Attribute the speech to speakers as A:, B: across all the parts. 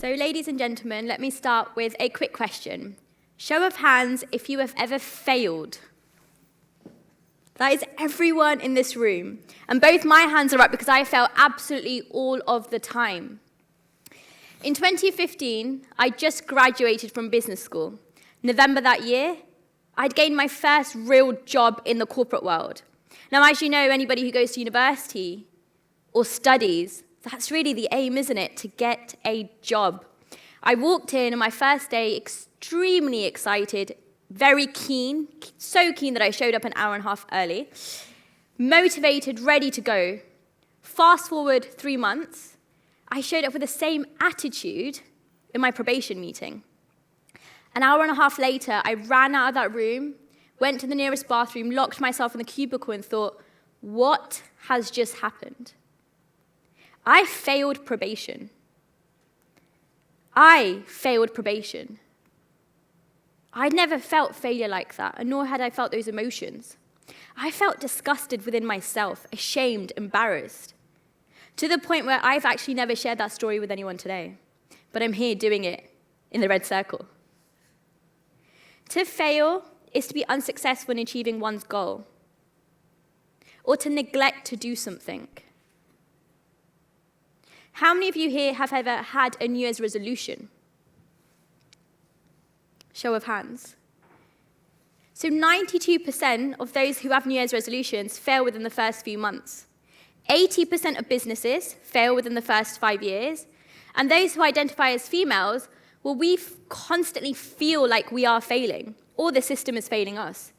A: So, ladies and gentlemen, let me start with a quick question. Show of hands if you have ever failed. That is everyone in this room. And both my hands are up because I fail absolutely all of the time. In 2015, I just graduated from business school. November that year, I'd gained my first real job in the corporate world. Now, as you know, anybody who goes to university or studies, that's really the aim, isn't it? To get a job. I walked in on my first day extremely excited, very keen, so keen that I showed up an hour and a half early, motivated, ready to go. Fast forward 3 months, I showed up with the same attitude in my probation meeting. An hour and a half later, I ran out of that room, went to the nearest bathroom, locked myself in the cubicle and thought, what has just happened? I failed probation. I failed probation. I'd never felt failure like that, and nor had I felt those emotions. I felt disgusted within myself, ashamed, embarrassed, to the point where I've actually never shared that story with anyone today, but I'm here doing it in the red circle. To fail is to be unsuccessful in achieving one's goal, or to neglect to do something. How many of you here have ever had a New Year's resolution? Show of hands. So 92% of those who have New Year's resolutions fail within the first few months. 80% of businesses fail within the first 5 years. And those who identify as females, well, we constantly feel like we are failing, or the system is failing us,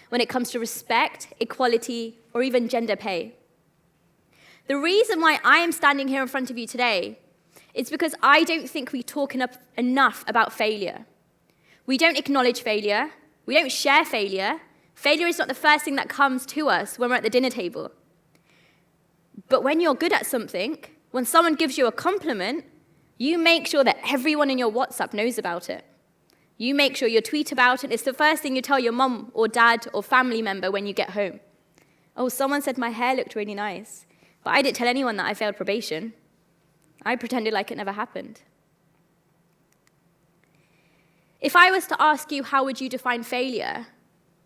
A: when it comes to respect, equality, or even gender pay. The reason why I am standing here in front of you today is because I don't think we talk enough about failure. We don't acknowledge failure. We don't share failure. Failure is not the first thing that comes to us when we're at the dinner table. But when you're good at something, when someone gives you a compliment, you make sure that everyone in your WhatsApp knows about it. You make sure you tweet about it. It's the first thing you tell your mum or dad or family member when you get home. Oh, someone said my hair looked really nice. But I didn't tell anyone that I failed probation. I pretended like it never happened. If I was to ask you how would you define failure,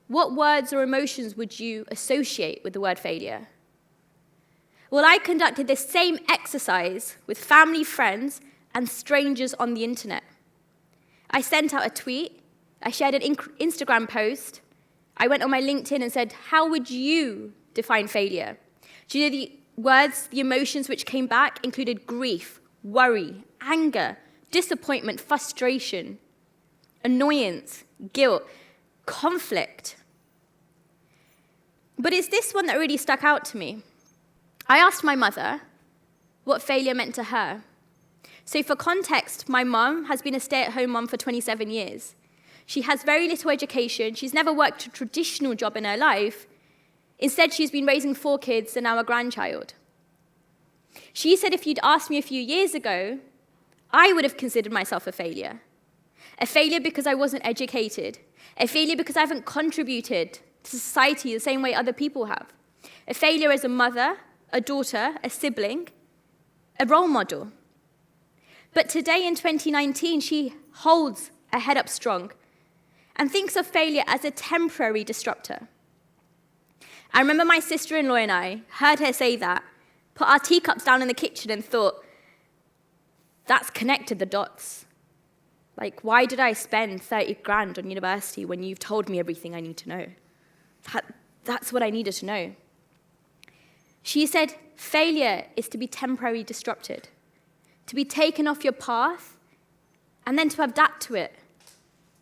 A: what words or emotions would you associate with the word failure? Well, I conducted this same exercise with family, friends, and strangers on the internet. I sent out a tweet, I shared an Instagram post, I went on my LinkedIn and said, how would you define failure? Do you know the words, the emotions which came back included grief, worry, anger, disappointment, frustration, annoyance, guilt, conflict. But it's this one that really stuck out to me. I asked my mother what failure meant to her. So for context, my mum has been a stay-at-home mum for 27 years. She has very little education. She's never worked a traditional job in her life. Instead, she's been raising 4 kids and now a grandchild. She said if you'd asked me a few years ago, I would have considered myself a failure. A failure because I wasn't educated. A failure because I haven't contributed to society the same way other people have. A failure as a mother, a daughter, a sibling, a role model. But today in 2019, she holds her head up strong and thinks of failure as a temporary disruptor. I remember my sister-in-law and I heard her say that, put our teacups down in the kitchen and thought, that's connected the dots. Like, why did I spend 30 grand on university when you've told me everything I need to know? That's what I needed to know. She said, failure is to be temporarily disrupted, to be taken off your path, and then to adapt to it,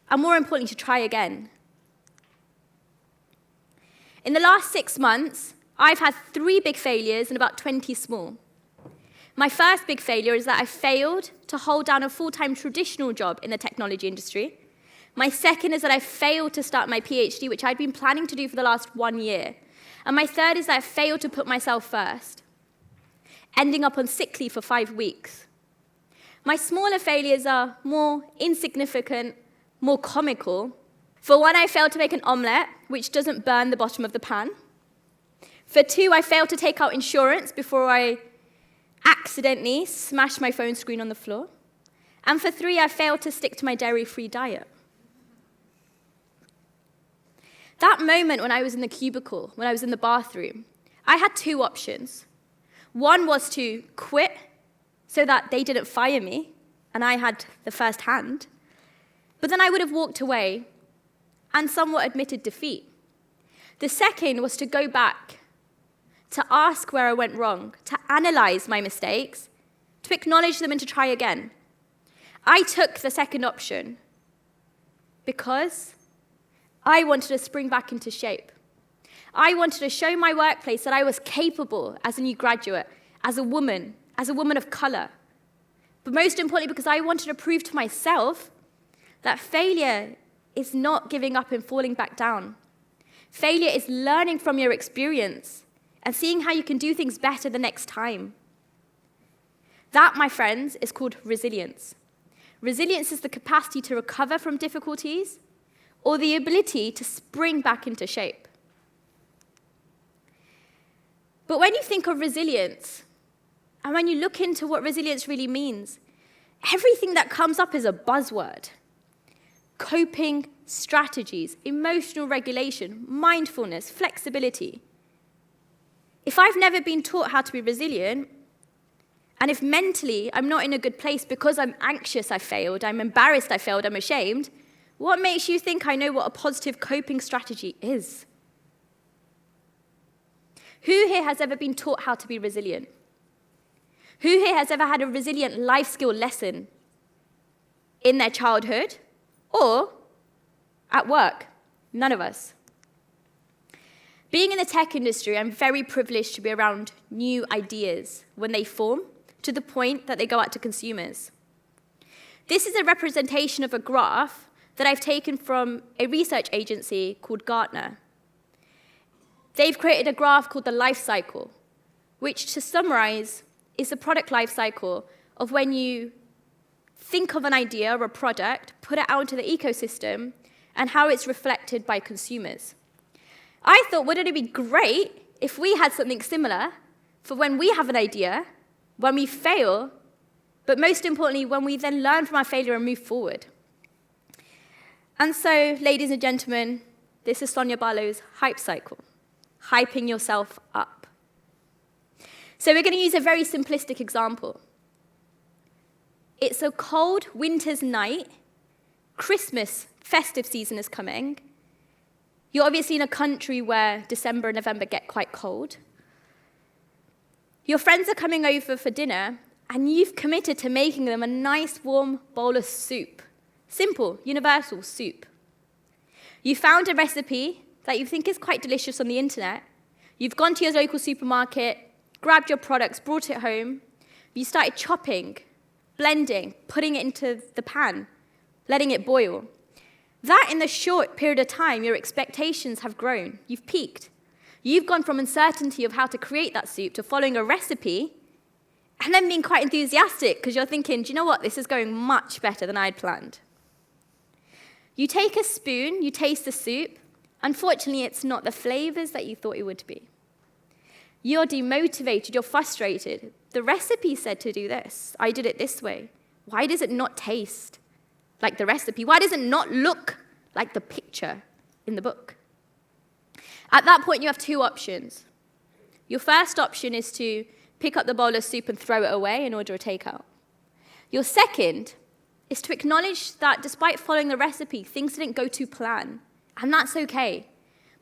A: and more importantly, to try again. In the last 6 months, I've had 3 big failures and about 20 small. My first big failure is that I failed to hold down a full-time traditional job in the technology industry. My second is that I failed to start my PhD, which I'd been planning to do for the last 1 year. And my third is that I failed to put myself first, ending up on sick leave for 5 weeks. My smaller failures are more insignificant, more comical. For one, I failed to make an omelette, which doesn't burn the bottom of the pan. For 2, I failed to take out insurance before I accidentally smashed my phone screen on the floor. And for 3, I failed to stick to my dairy-free diet. That moment when I was in the cubicle, when I was in the bathroom, I had 2 options. One was to quit so that they didn't fire me, and I had the first hand. But then I would have walked away and somewhat admitted defeat. The second was to go back, to ask where I went wrong, to analyze my mistakes, to acknowledge them and to try again. I took the second option because I wanted to spring back into shape. I wanted to show my workplace that I was capable as a new graduate, as a woman of color. But most importantly, because I wanted to prove to myself that failure is not giving up and falling back down. Failure is learning from your experience and seeing how you can do things better the next time. That, my friends, is called resilience. Resilience is the capacity to recover from difficulties or the ability to spring back into shape. But when you think of resilience, and when you look into what resilience really means, everything that comes up is a buzzword. Coping strategies, emotional regulation, mindfulness, flexibility. If I've never been taught how to be resilient, and if mentally I'm not in a good place because I'm anxious I failed, I'm embarrassed I failed, I'm ashamed, what makes you think I know what a positive coping strategy is? Who here has ever been taught how to be resilient? Who here has ever had a resilient life skill lesson in their childhood or at work? None of us. Being in the tech industry, I'm very privileged to be around new ideas when they form to the point that they go out to consumers. This is a representation of a graph that I've taken from a research agency called Gartner. They've created a graph called the life cycle, which, to summarize, is the product life cycle of when you think of an idea or a product, put it out into the ecosystem, and how it's reflected by consumers. I thought, wouldn't it be great if we had something similar for when we have an idea, when we fail, but most importantly, when we then learn from our failure and move forward. And so, ladies and gentlemen, this is Sonya Barlow's hype cycle, hyping yourself up. So we're going to use a very simplistic example. It's a cold winter's night. Christmas, festive season is coming. You're obviously in a country where December and November get quite cold. Your friends are coming over for dinner, and you've committed to making them a nice warm bowl of soup. Simple, universal soup. You found a recipe that you think is quite delicious on the internet. You've gone to your local supermarket, grabbed your products, brought it home. You started chopping, blending, putting it into the pan, letting it boil. That, in the short period of time, your expectations have grown. You've peaked. You've gone from uncertainty of how to create that soup to following a recipe and then being quite enthusiastic because you're thinking, do you know what? This is going much better than I'd planned. You take a spoon, you taste the soup. Unfortunately, it's not the flavors that you thought it would be. You're demotivated, you're frustrated. The recipe said to do this. I did it this way. Why does it not taste like the recipe? Why does it not look like the picture in the book? At that point, you have 2 options. Your first option is to pick up the bowl of soup and throw it away and order a takeout. Your second is to acknowledge that despite following the recipe, things didn't go to plan, and that's okay.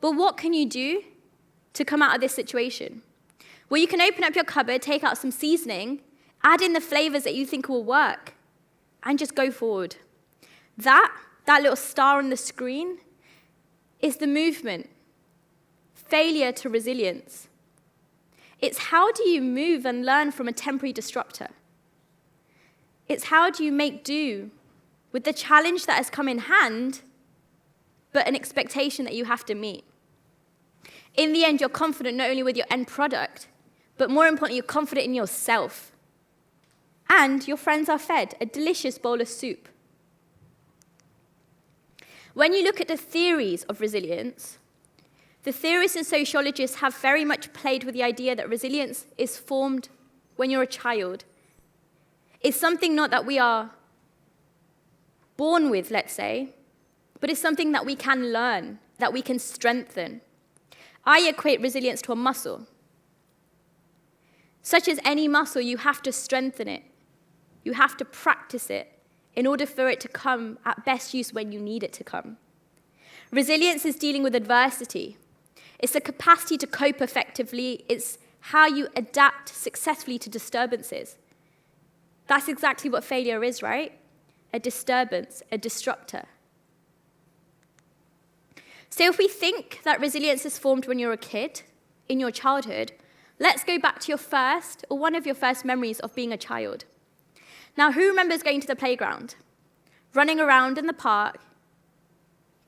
A: But what can you do to come out of this situation? Well, you can open up your cupboard, take out some seasoning, add in the flavors that you think will work, and just go forward. That little star on the screen is the movement. Failure to resilience. It's how do you move and learn from a temporary disruptor? It's how do you make do with the challenge that has come in hand, but an expectation that you have to meet. In the end, you're confident not only with your end product, but more importantly, you're confident in yourself. And your friends are fed a delicious bowl of soup. When you look at the theories of resilience, the theorists and sociologists have very much played with the idea that resilience is formed when you're a child. It's something not that we are born with, let's say, but it's something that we can learn, that we can strengthen. I equate resilience to a muscle. Such as any muscle, you have to strengthen it. You have to practice it in order for it to come at best use when you need it to come. Resilience is dealing with adversity. It's the capacity to cope effectively. It's how you adapt successfully to disturbances. That's exactly what failure is, right? A disturbance, a disruptor. So if we think that resilience is formed when you're a kid, in your childhood, let's go back to your first, or one of your first memories of being a child. Now, who remembers going to the playground, running around in the park,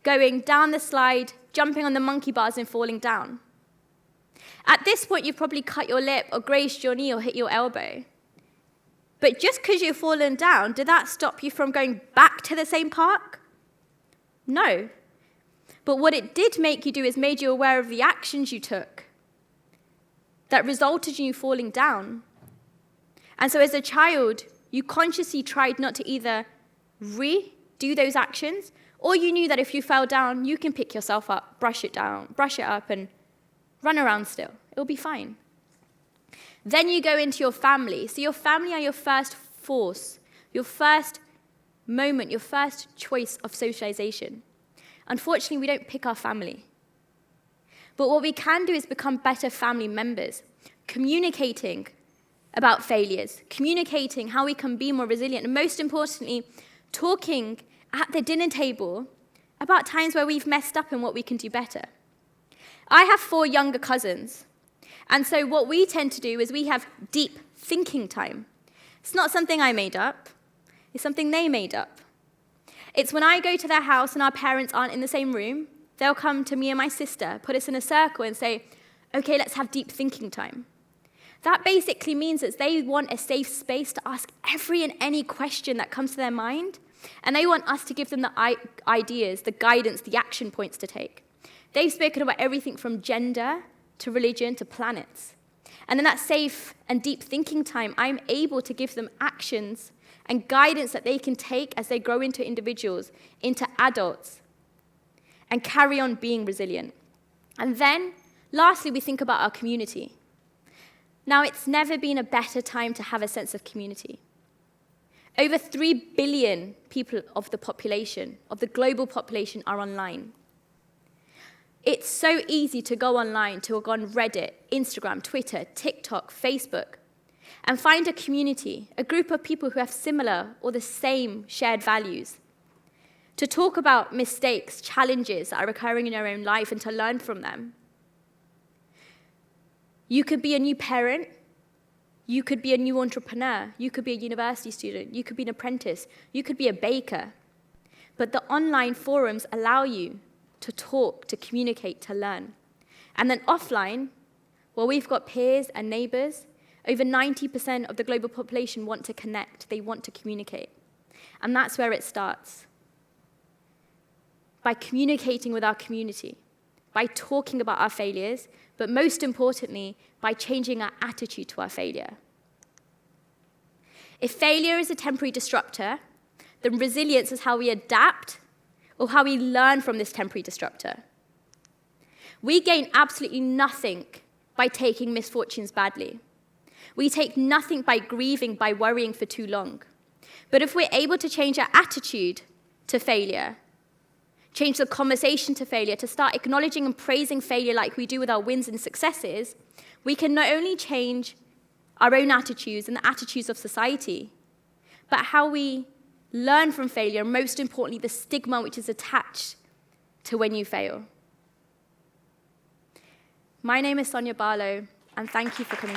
A: going down the slide, jumping on the monkey bars and falling down? At this point, you've probably cut your lip or grazed your knee or hit your elbow. But just because you've fallen down, did that stop you from going back to the same park? No. But what it did make you do is made you aware of the actions you took that resulted in you falling down. And so as a child, you consciously tried not to either redo those actions, or you knew that if you fell down, you can pick yourself up, brush it up, and run around still. It'll be fine. Then you go into your family. So your family are your first force, your first moment, your first choice of socialization. Unfortunately, we don't pick our family. But what we can do is become better family members, communicating about failures, communicating how we can be more resilient, and most importantly, talking at the dinner table about times where we've messed up and what we can do better. I have 4 younger cousins, and so what we tend to do is we have deep thinking time. It's not something I made up, it's something they made up. It's when I go to their house and our parents aren't in the same room, they'll come to me and my sister, put us in a circle and say, okay, let's have deep thinking time. That basically means that they want a safe space to ask every and any question that comes to their mind, and they want us to give them the ideas, the guidance, the action points to take. They've spoken about everything from gender to religion to planets. And in that safe and deep thinking time, I'm able to give them actions and guidance that they can take as they grow into individuals, into adults, and carry on being resilient. And then, lastly, we think about our community. Now, it's never been a better time to have a sense of community. Over 3 billion people of the population, of the global population, are online. It's so easy to go online, to go on Reddit, Instagram, Twitter, TikTok, Facebook, and find a community, a group of people who have similar or the same shared values, to talk about mistakes, challenges that are occurring in your own life and to learn from them. You could be a new parent, you could be a new entrepreneur, you could be a university student, you could be an apprentice, you could be a baker. But the online forums allow you to talk, to communicate, to learn. And then offline, well, we've got peers and neighbors. Over 90% of the global population want to connect, they want to communicate. And that's where it starts. By communicating with our community, by talking about our failures, but most importantly, by changing our attitude to our failure. If failure is a temporary disruptor, then resilience is how we adapt or how we learn from this temporary disruptor. We gain absolutely nothing by taking misfortunes badly. We take nothing by grieving, by worrying for too long. But if we're able to change our attitude to failure, change the conversation to failure, to start acknowledging and praising failure like we do with our wins and successes, we can not only change our own attitudes and the attitudes of society, but how we learn from failure, and most importantly, the stigma which is attached to when you fail. My name is Sonya Barlow, and thank you for coming.